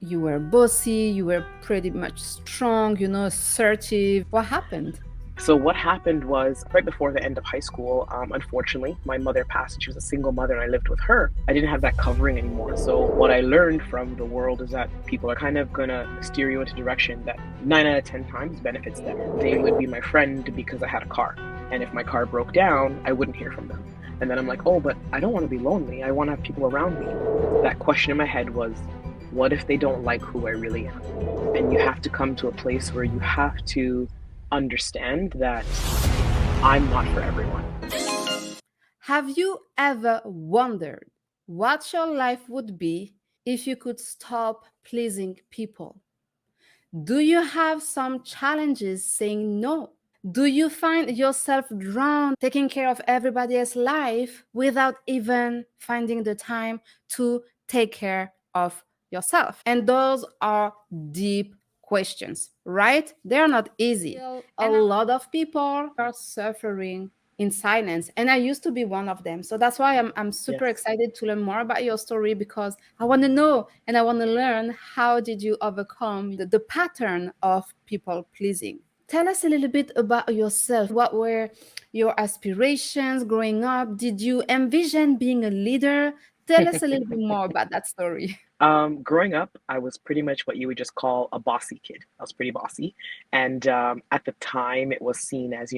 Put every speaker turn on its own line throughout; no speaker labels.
You were bossy, you were pretty much strong, assertive. What happened?
So what happened was right before the end of high school, unfortunately, my mother passed and she was a single mother and I lived with her. I didn't have that covering anymore. So what I learned from the world is that people are kind of gonna steer you into a direction that 9 out of 10 times benefits them. They would be my friend because I had a car. And if my car broke down, I wouldn't hear from them. And then I'm like, oh, but I don't want to be lonely. I want to have people around me. That question in my head was, what if they don't like who I really am? And you have to come to a place where you have to understand that I'm not for everyone.
Have you ever wondered what your life would be if you could stop pleasing people? Do you have some challenges saying no? Do you find yourself drowned taking care of everybody else's life without even finding the time to take care of yourself? And those are deep questions, right? They're not easy. A lot of people are suffering in silence, and I used to be one of them. So that's why I'm super
Yes.
excited to learn more about your story, because I want to know and I want to learn, how did you overcome the pattern of people pleasing? Tell us a little bit about yourself. What were your aspirations growing up? Did you envision being a leader? Tell us a little bit more about that story.
Growing up, I was pretty much what you would just call a bossy kid. I was pretty bossy. And at the time, it was seen as,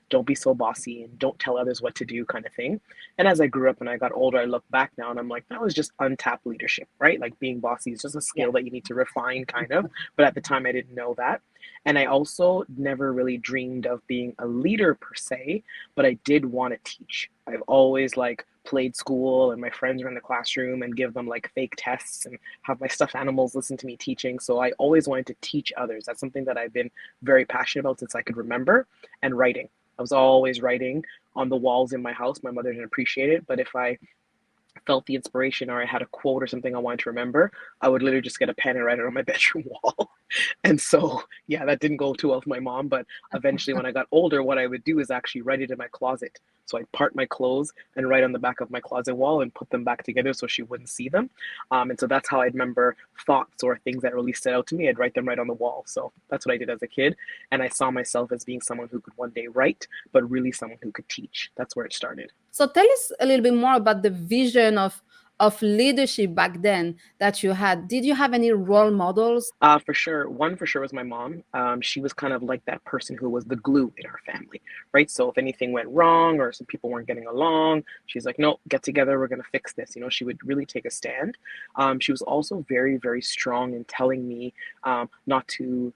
don't be so bossy and don't tell others what to do kind of thing. And as I grew up and I got older, I look back now and I'm like, that was just untapped leadership, right? Like being bossy is just a skill that you need to refine, kind of. But at the time, I didn't know that. And I also never really dreamed of being a leader per se, but I did want to teach. I've always like played school and my friends were in the classroom and give them like fake tests and have my stuffed animals listen to me teaching. So I always wanted to teach others. That's something that I've been very passionate about since I could remember. And writing. I was always writing on the walls in my house. My mother didn't appreciate it, but if I felt the inspiration or I had a quote or something I wanted to remember, I would literally just get a pen and write it on my bedroom wall. And so, yeah, that didn't go too well with my mom. But eventually, when I got older, what I would do is actually write it in my closet. So I'd part my clothes and write on the back of my closet wall and put them back together so she wouldn't see them. And so that's how I'd remember thoughts or things that really stood out to me. I'd write them right on the wall. So that's what I did as a kid. And I saw myself as being someone who could one day write, but really someone who could teach. That's where it started.
So tell us a little bit more about the vision of leadership back then that you had. Did you have any role models?
For sure. One for sure was my mom. She was kind of like that person who was the glue in our family, right? So if anything went wrong or some people weren't getting along, she's like, no, get together. We're going to fix this. She would really take a stand. She was also very, very strong in telling me not to,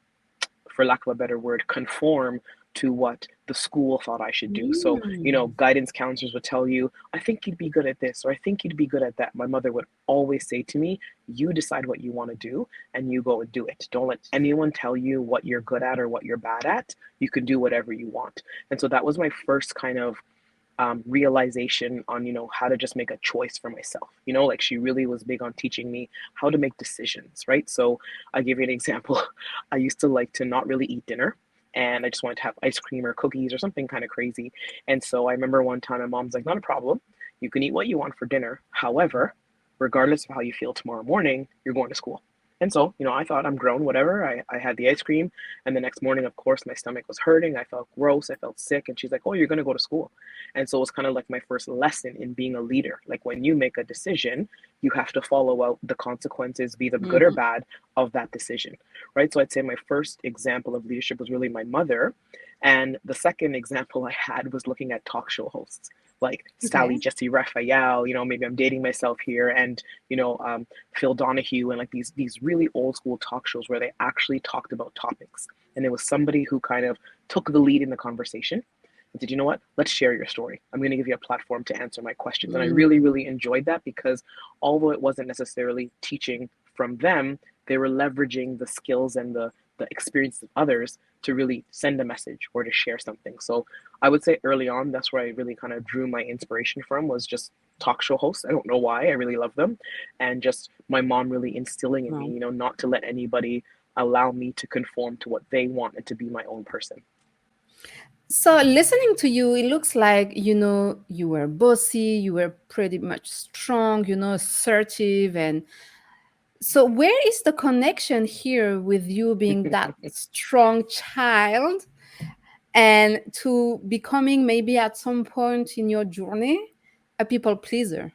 for lack of a better word, conform to what the school thought I should do. So,
Mm.
guidance counselors would tell you, I think you'd be good at this, or I think you'd be good at that. My mother would always say to me, you decide what you want to do and you go and do it. Don't let anyone tell you what you're good at or what you're bad at. You can do whatever you want. And so that was my first kind of realization on how to just make a choice for myself. Like she really was big on teaching me how to make decisions, right? So I give you an example. I used to like to not really eat dinner and I just wanted to have ice cream or cookies or something kind of crazy. And so I remember one time my mom's like, not a problem, you can eat what you want for dinner, however, regardless of how you feel tomorrow morning, you're going to school. And so, I thought I'm grown, whatever. I had the ice cream. And the next morning, of course, my stomach was hurting. I felt gross. I felt sick. And she's like, oh, you're going to go to school. And so it was kind of like my first lesson in being a leader. Like when you make a decision, you have to follow out the consequences, be them good or
Mhm.
bad, of that decision. Right. So I'd say my first example of leadership was really my mother. And the second example I had was looking at talk show hosts like Sally
Okay.
Jesse Raphael, maybe I'm dating myself here, and Phil Donahue, and like these really old school talk shows where they actually talked about topics, and there was somebody who kind of took the lead in the conversation and said, you know what, let's share your story. I'm going to give you a platform to answer my questions, and I
Mm.
really really enjoyed that because although it wasn't necessarily teaching from them, they were leveraging the skills and the experience of others to really send a message or to share something. So I would say early on, that's where I really kind of drew my inspiration from, was just talk show hosts. I don't know why, I really love them. And just my mom really instilling in me,
Wow.
not to let anybody allow me to conform to what they want and to be my own person.
So listening to you, it looks like, you were bossy, you were pretty much strong, assertive, and So, where is the connection here with you being that strong child and to becoming maybe at some point in your journey a people pleaser?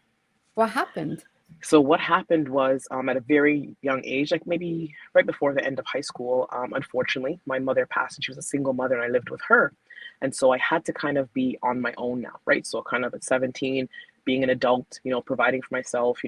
What happened?
So what happened was, at a very young age, like maybe right before the end of high school, unfortunately, my mother passed, and she was a single mother, and I lived with her, and so I had to kind of be on my own now, right? So kind of at 17, being an adult, providing for myself,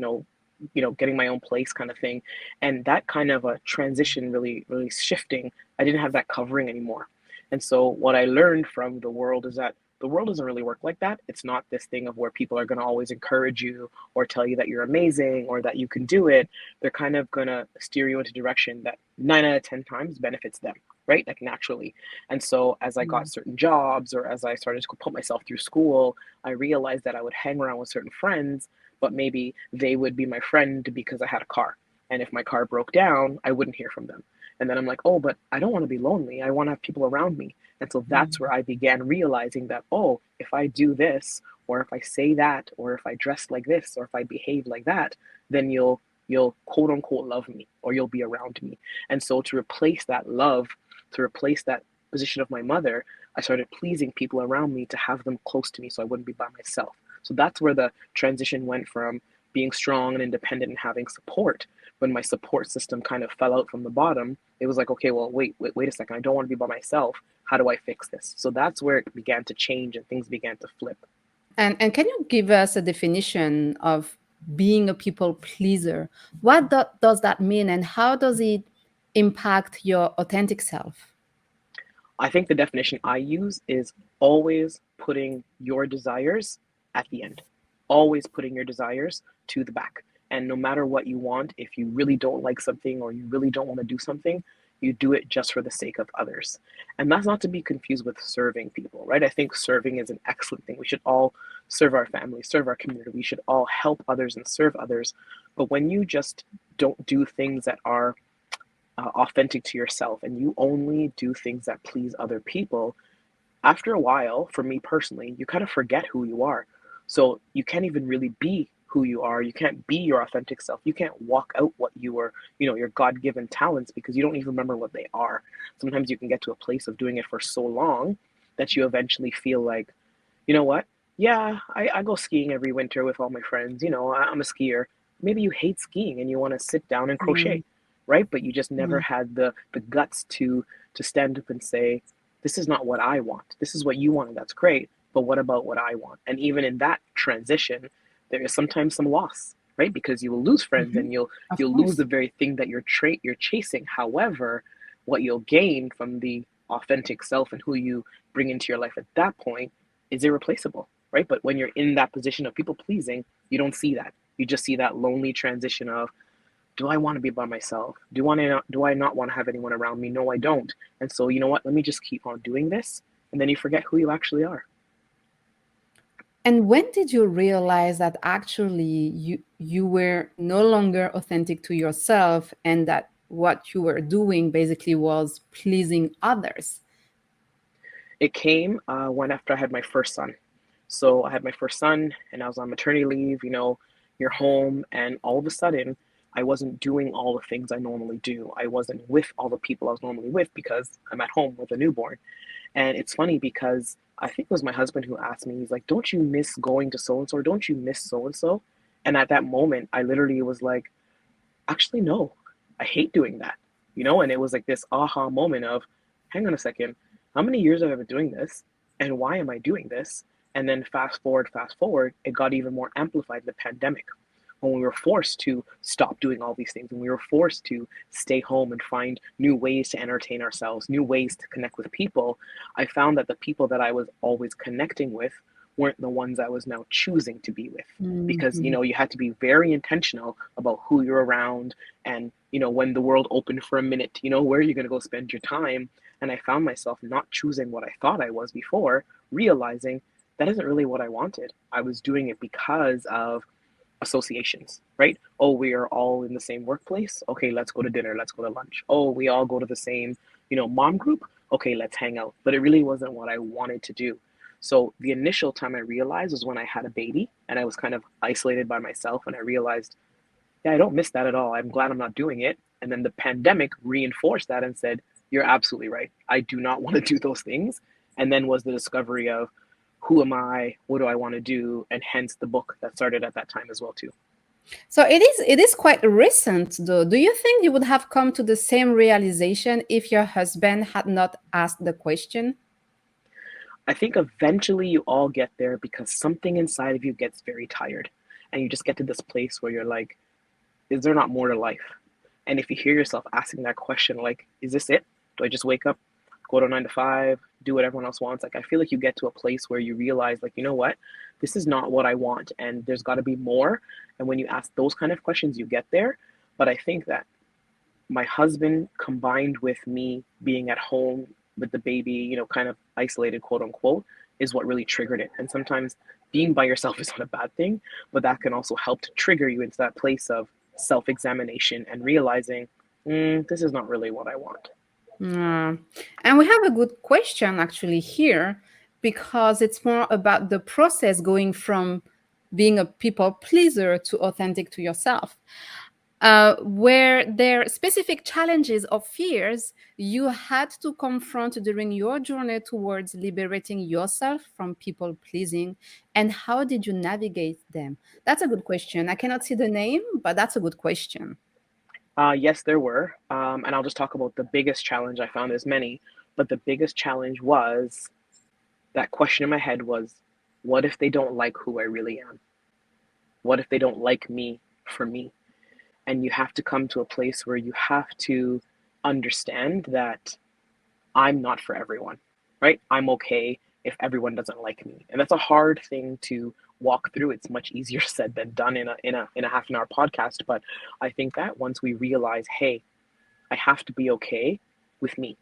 getting my own place, kind of thing, and that kind of a transition really, really shifting. I didn't have that covering anymore, and so what I learned from the world is that the world doesn't really work like that. It's not this thing of where people are going to always encourage you or tell you that you're amazing or that you can do it. They're kind of going to steer you into a direction that 9 out of 10 times benefits them, right? Like naturally. And so as I got
Mm.
certain jobs or as I started to put myself through school, I realized that I would hang around with certain friends, but maybe they would be my friend because I had a car. And if my car broke down, I wouldn't hear from them. And then I'm like, oh, but I don't want to be lonely. I want to have people around me. And so that's where
Mm.
I began realizing that, oh, if I do this, or if I say that, or if I dress like this, or if I behave like that, then you'll quote unquote love me, or you'll be around me. And so to replace that love, to replace that position of my mother, I started pleasing people around me to have them close to me so I wouldn't be by myself. So that's where the transition went from being strong and independent and having support. When my support system kind of fell out from the bottom, it was like, okay, well, wait a second. I don't want to be by myself. How do I fix this? So that's where it began to change and things began to flip.
And can you give us a definition of being a people pleaser? What does that mean, and how does it impact your authentic self?
I think the definition I use is always putting your desires at the end, always putting your desires to the back. And no matter what you want, if you really don't like something or you really don't want to do something, you do it just for the sake of others. And that's not to be confused with serving people, right? I think serving is an excellent thing. We should all serve our family, serve our community. We should all help others and serve others. But when you just don't do things that are authentic to yourself and you only do things that please other people, after a while, for me personally, you kind of forget who you are. So you can't even really be who you are. You can't be your authentic self. You can't walk out what you were, your God given talents because you don't even remember what they are. Sometimes you can get to a place of doing it for so long that you eventually feel like, you know what? Yeah, I go skiing every winter with all my friends. I'm a skier. Maybe you hate skiing and you want to sit down and
Mm.
crochet, right? But you just never
Mm.
had the guts to stand up and say, this is not what I want. This is what you want, and that's great. But what about what I want? And even in that transition, there is sometimes some loss, right? Because you will lose friends
Mhm.
and you'll
Of
you'll lose
course.
the very thing that you're chasing. However, what you'll gain from the authentic self and who you bring into your life at that point is irreplaceable, right? But when you're in that position of people pleasing, you don't see that. You just see that lonely transition of, do I want to be by myself? Do I not want to have anyone around me? No, I don't. And so, you know what? Let me just keep on doing this, and then you forget who you actually are.
And when did you realize that actually you were no longer authentic to yourself and that what you were doing basically was pleasing others?
It came when after I had my first son. So I had my first son, and I was on maternity leave. You're home, and all of a sudden, I wasn't doing all the things I normally do. I wasn't with all the people I was normally with because I'm at home with a newborn. And it's funny because I think it was my husband who asked me, he's like, don't you miss going to so and so? Or don't you miss so and so? And at that moment, I literally was like, actually, no, I hate doing that. And it was like this aha moment of, hang on a second, how many years have I been doing this? And why am I doing this? And then fast forward, it got even more amplified in the pandemic when we were forced to stop doing all these things, when we were forced to stay home and find new ways to entertain ourselves, new ways to connect with people. I found that the people that I was always connecting with weren't the ones I was now choosing to be with. Because
Mhm.
you had to be very intentional about who you're around, and when the world opened for a minute, where are you going to go spend your time? And I found myself not choosing what I thought I was before, realizing that isn't really what I wanted. I was doing it because of associations, right? Oh, we are all in the same workplace. Okay, let's go to dinner. Let's go to lunch. Oh, we all go to the same, mom group. Okay, let's hang out. But it really wasn't what I wanted to do. So the initial time I realized was when I had a baby and I was kind of isolated by myself, and I realized Yeah, I don't miss that at all. I'm glad I'm not doing it. And then the pandemic reinforced that and said, you're absolutely right. I do not want to do those things. And then was the discovery of who am I? What do I want to do? And hence the book that started at that time as well too.
So it is quite recent though. Do you think you would have come to the same realization if your husband had not asked the question?
I think eventually you all get there because something inside of you gets very tired. And you just get to this place where you're like, is there not more to life? And if you hear yourself asking that question, like, is this it? Do I just wake up, go to 9 to 5, do what everyone else wants? Like, I feel like you get to a place where you realize, like, you know what? This is not what I want. And there's got to be more. And when you ask those kind of questions, you get there. But I think that my husband combined with me being at home with the baby, kind of isolated, quote unquote, is what really triggered it. And sometimes being by yourself is not a bad thing, but that can also help to trigger you into that place of self examination and realizing, this is not really what I want.
Mm. And we have a good question actually here because it's more about the process going from being a people pleaser to authentic to yourself. Were there specific challenges or fears you had to confront during your journey towards liberating yourself from people pleasing, and how did you navigate them? That's a good question. I cannot see the name, but that's a good question.
Yes, there were. And I'll just talk about the biggest challenge I found. There's many, but the biggest challenge was that question in my head was, what if they don't like who I really am? What if they don't like me for me? And you have to come to a place where you have to understand that I'm not for everyone, right? I'm okay if everyone doesn't like me. And that's a hard thing to walk through. It's much easier said than done in a half an hour podcast, but I think that once we realize, hey, I have to be okay with me.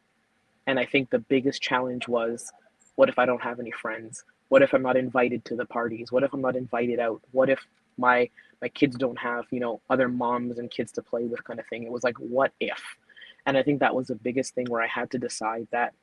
And I think the biggest challenge was, what if I don't have any friends? What if I'm not invited to the parties? What if I'm not invited out? What if my kids don't have, other moms and kids to play with, kind of thing? It was like, what if? And I think that was the biggest thing where I had to decide that,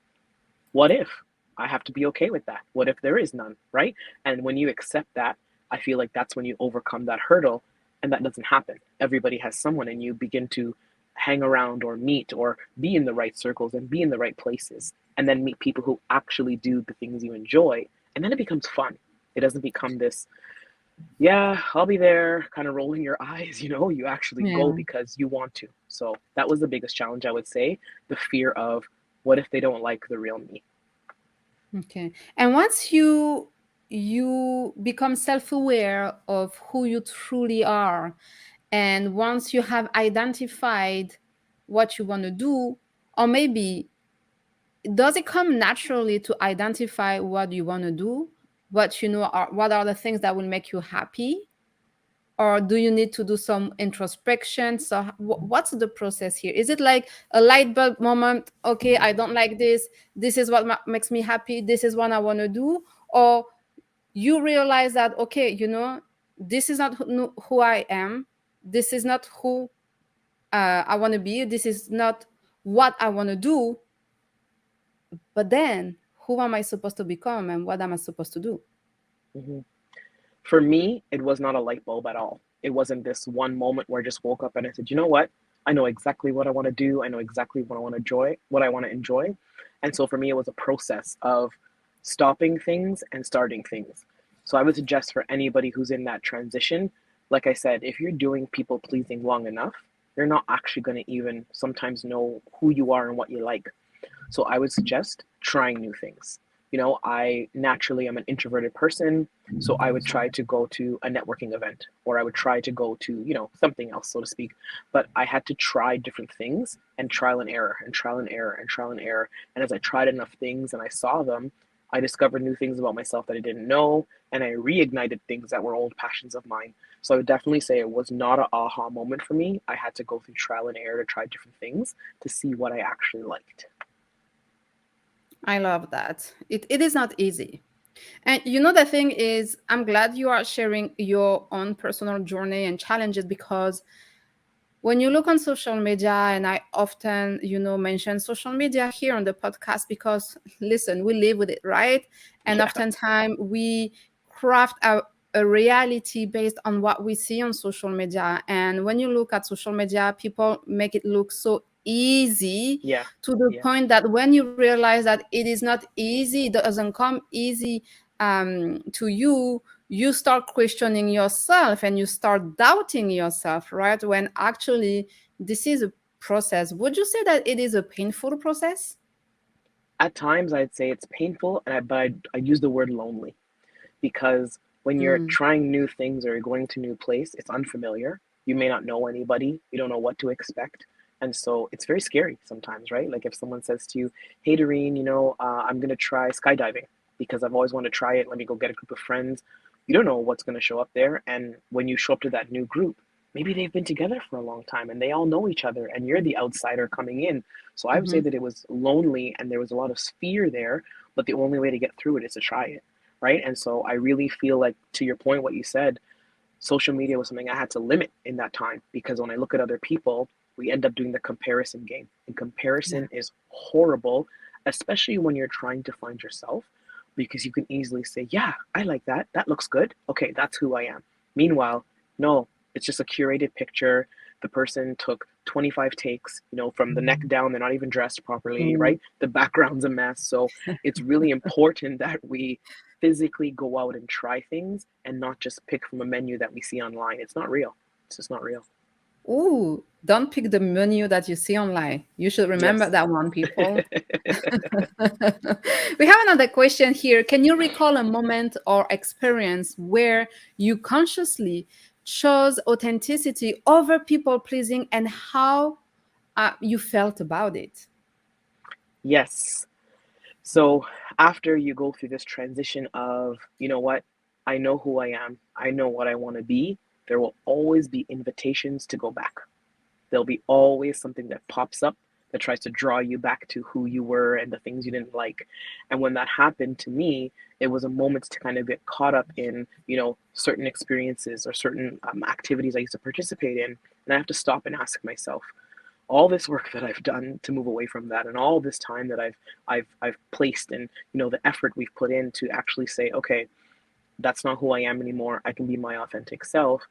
what if? I have to be okay with that. What if there is none, right? And when you accept that, I feel like that's when you overcome that hurdle, and that doesn't happen. Everybody has someone, and you begin to hang around or meet or be in the right circles and be in the right places, and then meet people who actually do the things you enjoy, and then it becomes fun. It doesn't become this, yeah, I'll be there, kind of rolling your eyes. You actually go
Yeah.
because you want to. So that was the biggest challenge, I would say, the fear of, what if they don't like the real me?
Okay. And once you become self-aware of who you truly are, and once you have identified what you want to do, or maybe does it come naturally to identify what you want to do, what are the things that will make you happy, or do you need to do some introspection? So what's the process here? Is it like a light bulb moment? Okay, I don't like this. This is what makes me happy. This is what I want to do. Or you realize that, okay, this is not who I am. This is not who I want to be. This is not what I want to do. But then who am I supposed to become, and what am I supposed to do?
Hmm. For me, it was not a light bulb at all. It wasn't this one moment where I just woke up and I said, you know what? I know exactly what I want to do. I know exactly what I want to enjoy, what I want to enjoy. And so for me, it was a process of stopping things and starting things. So I would suggest for anybody who's in that transition, like I said, if you're doing people pleasing long enough, you're not actually going to even sometimes know who you are and what you like. So I would suggest trying new things. I naturally am an introverted person, so I would try to go to a networking event, or I would try to go to, something else, so to speak. But I had to try different things and trial and error and trial and error and trial and error. And as I tried enough things and I saw them, I discovered new things about myself that I didn't know, and I reignited things that were old passions of mine. So I would definitely say it was not an aha moment for me. I had to go through trial and error to try different things to see what I actually liked.
I love that. It is not easy. And the thing is, I'm glad you are sharing your own personal journey and challenges, because when you look on social media, and I often, mention social media here on the podcast because, listen, we live with it, right? And
Yeah.
oftentimes we craft a reality based on what we see on social media. And when you look at social media, people make it look so easy,
Yeah,
to the
yeah.
point that when you realize that it is not easy, it doesn't come easy to you, you start questioning yourself and you start doubting yourself, right? When actually this is a process. Would you say that it is a painful process?
At times, I'd say it's painful, but I use the word lonely because when you're
Mm.
trying new things or you're going to a new place, it's unfamiliar. You may not know anybody. You don't know what to expect. And so it's very scary sometimes, right? Like if someone says to you, "Hey, Doreen, I'm going to try skydiving because I've always wanted to try it. Let me go get a group of friends." You don't know what's going to show up there. And when you show up to that new group, maybe they've been together for a long time and they all know each other and you're the outsider coming in. So I would say
Mhm.
that it was lonely and there was a lot of fear there, but the only way to get through it is to try it, right? And so I really feel like, to your point, what you said, social media was something I had to limit in that time because when I look at other people, we end up doing the comparison game. And
Yeah.
comparison is horrible, especially when you're trying to find yourself, because you can easily say, "Yeah, I like that. That looks good. Okay, that's who I am." Meanwhile, no, it's just a curated picture. The person took 25 takes, from the neck
Mhm.
down. They're not even dressed properly,
Mm.
right? The background's a mess. So it's really important that we physically go out and try things and not just pick from a menu that we see online. It's not real. It's just not real.
Ooh, don't pick the menu that you see online. You should remember
Yes.
that one, people. We have another question here. Can you recall a moment or experience where you consciously chose authenticity over people pleasing, and how you felt about it?
Yes. So after you go through this transition of, you know what, I know who I am, I know what I want to be, there will always be invitations to go back. There'll be always something that pops up that tries to draw you back to who you were and the things you didn't like. And when that happened to me, it was a moment to kind of get caught up in, certain experiences or certain activities I used to participate in. And I have to stop and ask myself, all this work that I've done to move away from that, and all this time that I've placed, and the effort we've put in to actually say, okay, that's not who I am anymore. I can be my authentic self.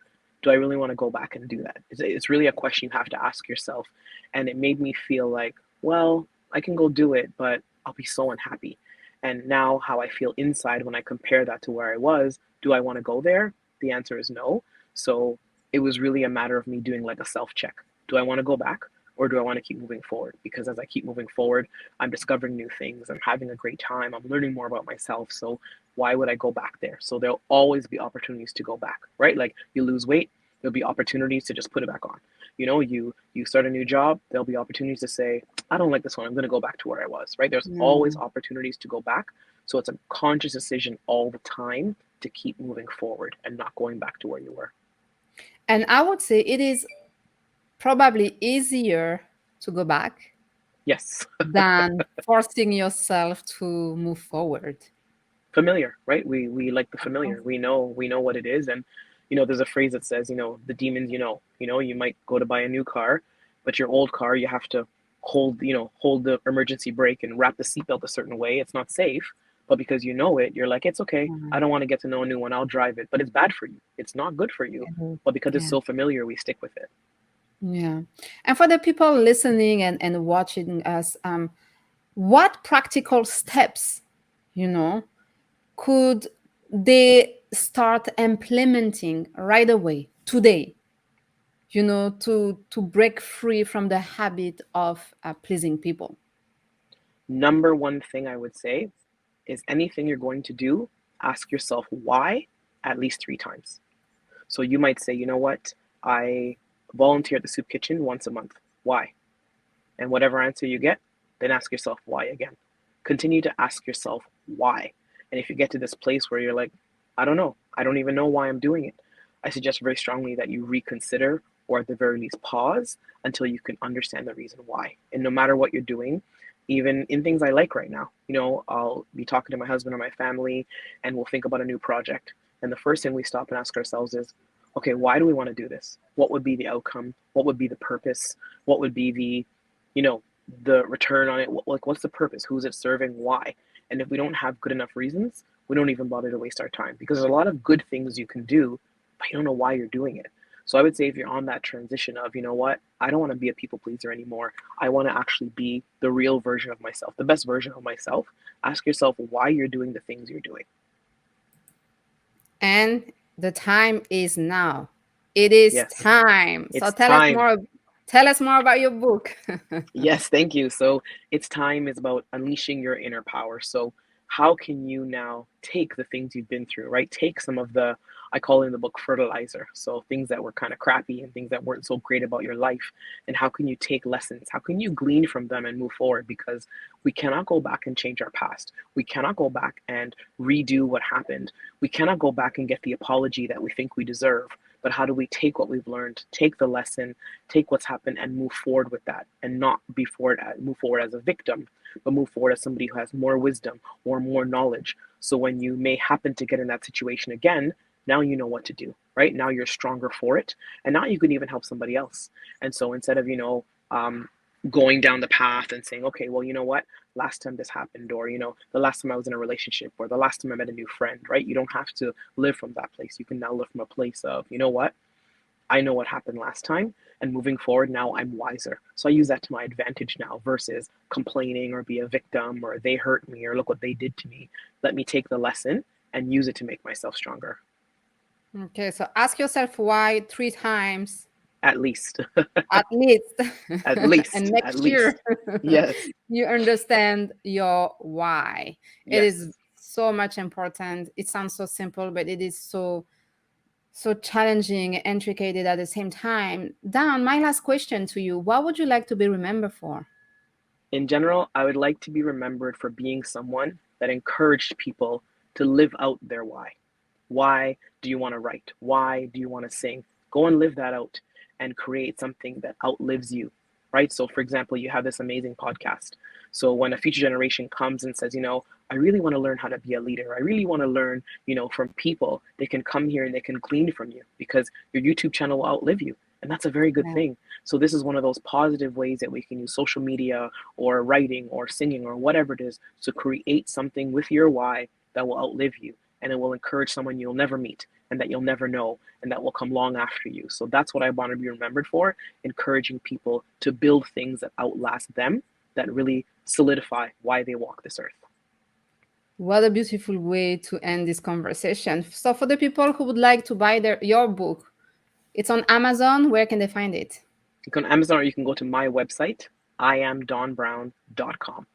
Do I really want to go back and do that? It's really a question you have to ask yourself. And it made me feel like, well, I can go do it, but I'll be so unhappy. And now, how I feel inside when I compare that to where I was, do I want to go there? The answer is no. So it was really a matter of me doing like a self check. Do I want to go back? Or do I want to keep moving forward? Because as I keep moving forward, I'm discovering new things. I'm having a great time. I'm learning more about myself. So why would I go back there? So there'll always be opportunities to go back, right? Like you lose weight, there'll be opportunities to just put it back on. You start a new job, there'll be opportunities to say, I don't like this one, I'm going to go back to where I was, right? There's always
No.
opportunities to go back. So it's a conscious decision all the time to keep moving forward and not going back to where you were.
And I would say it is probably easier to go back
Yes.
than forcing yourself to move forward.
Familiar, right? We like the
Of
familiar.
course.
We know what it is, and there's a phrase that says, the demons. You might go to buy a new car, but your old car you have to hold the emergency brake and wrap the seatbelt a certain way. It's not safe, but because you know it, you're like, it's okay. I
Mhm.
don't want to get to know a new one. I'll drive it, but it's bad for you. It's not good for you, but because it's
Yeah.
so familiar, we stick with it.
Yeah. And for the people listening and watching us, what practical steps, you know, could they start implementing right away, today, to break free from the habit of pleasing people?
Number one thing I would say is anything you're going to do, ask yourself why at least 3 times. So you might say, you know what, I volunteer at the soup kitchen once a month. Why? And whatever answer you get, then ask yourself why again. Continue to ask yourself why. And if you get to this place where you're like, I don't know, I don't even know why I'm doing it, I suggest very strongly that you reconsider or at the very least pause until you can understand the reason why. And no matter what you're doing, even in things I like right now, I'll be talking to my husband or my family and we'll think about a new project. And the first thing we stop and ask ourselves is, okay, why do we want to do this? What would be the outcome? What would be the purpose? What would be you know, the return on it? Like, what's the purpose? Who's it serving? Why? And if we don't have good enough reasons, we don't even bother to waste our time, because there's a lot of good things you can do, but you don't know why you're doing it. So I would say if you're on that transition of, you know what, I don't want to be a people pleaser anymore. I want to actually be the real version of myself, the best version of myself. Ask yourself why you're doing the things you're doing.
And the time is now. It is
Yes,
time. So
it's time.
tell us more about your book.
Yes, thank you. So it's time is about unleashing your inner power. So how can you now take the things you've been through, right? Take some of the, I call it in the book fertilizer. So things that were kind of crappy and things that weren't so great about your life. And how can you take lessons? How can you glean from them and move forward? Because we cannot go back and change our past. We cannot go back and redo what happened. We cannot go back and get the apology that we think we deserve. But how do we take what we've learned, take the lesson, take what's happened and move forward with that, and not move forward as a victim, but move forward as somebody who has more wisdom or more knowledge. So when you may happen to get in that situation again, now you know what to do, right? Now you're stronger for it, and now you can even help somebody else. And so instead of going down the path and saying, okay, well, you know what, last time this happened, or the last time I was in a relationship, or the last time I met a new friend, right? You don't have to live from that place. You can now live from a place of, you know what, I know what happened last time, and moving forward now I'm wiser. So I use that to my advantage now versus complaining or be a victim or they hurt me or look what they did to me. Let me take the lesson and use it to make myself stronger.
Okay, so ask yourself why 3 times
At least.
at least,
At
and
least.
make
At
sure
least. Yes.
you understand your why. It is
Yes.
so much important. It sounds so simple, but it is so challenging, intricate at the same time. Dan, my last question to you: what would you like to be remembered for?
In general, I would like to be remembered for being someone that encouraged people to live out their why. Why do you want to write? Why do you want to sing? Go and live that out and create something that outlives you, right? So, for example, you have this amazing podcast. So, when a future generation comes and says, I really want to learn how to be a leader, I really want to learn, from people, they can come here and they can glean from you because your YouTube channel will outlive you. And that's a very good
Yeah.
thing. So, this is one of those positive ways that we can use social media or writing or singing or whatever it is to create something with your why that will outlive you, and it will encourage someone you'll never meet and that you'll never know and that will come long after you. So that's what I want to be remembered for, encouraging people to build things that outlast them, that really solidify why they walk this earth.
What a beautiful way to end this conversation. So, for the people who would like to buy your book, it's on Amazon. Where can they find it?
You can Amazon, or you can go to my website, iamdonbrown.com.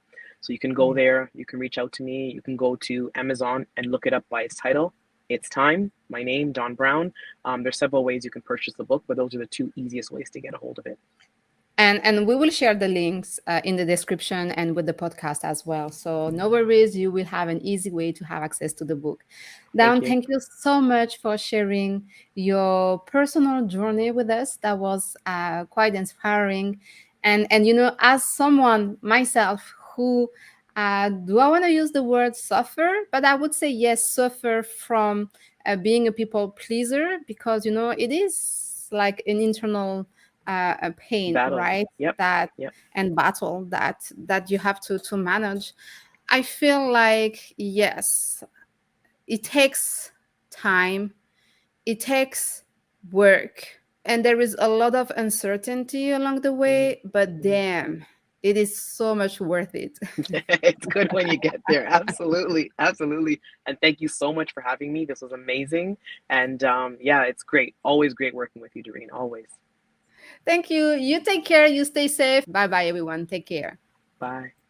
So you can go there, you can reach out to me, you can go to Amazon and look it up by its title. It's Time, my name, Don Brown. There's several ways you can purchase the book, but those are the two easiest ways to get a hold of it.
And we will share the links in the description and with the podcast as well. So no worries, you will have an easy way to have access to the book.
Thank
Dan,
you.
thank you so much for sharing your personal journey with us. That was quite inspiring. And as someone myself who do I want to use the word suffer? But I would say yes, suffer from being a people pleaser, because it is like an internal a pain,
Battle.
right?
Yep.
That
Yep.
and battle that you have to manage. I feel like yes, it takes time, it takes work, and there is a lot of uncertainty along the
Mm-hmm.
way, but
Mm-hmm.
damn, it is so much worth it.
It's good when you get there. Absolutely. Absolutely. And thank you so much for having me. This was amazing. And yeah, it's great. Always great working with you, Darine. Always.
Thank you. You take care, you stay safe. Bye bye, everyone. Take care.
Bye.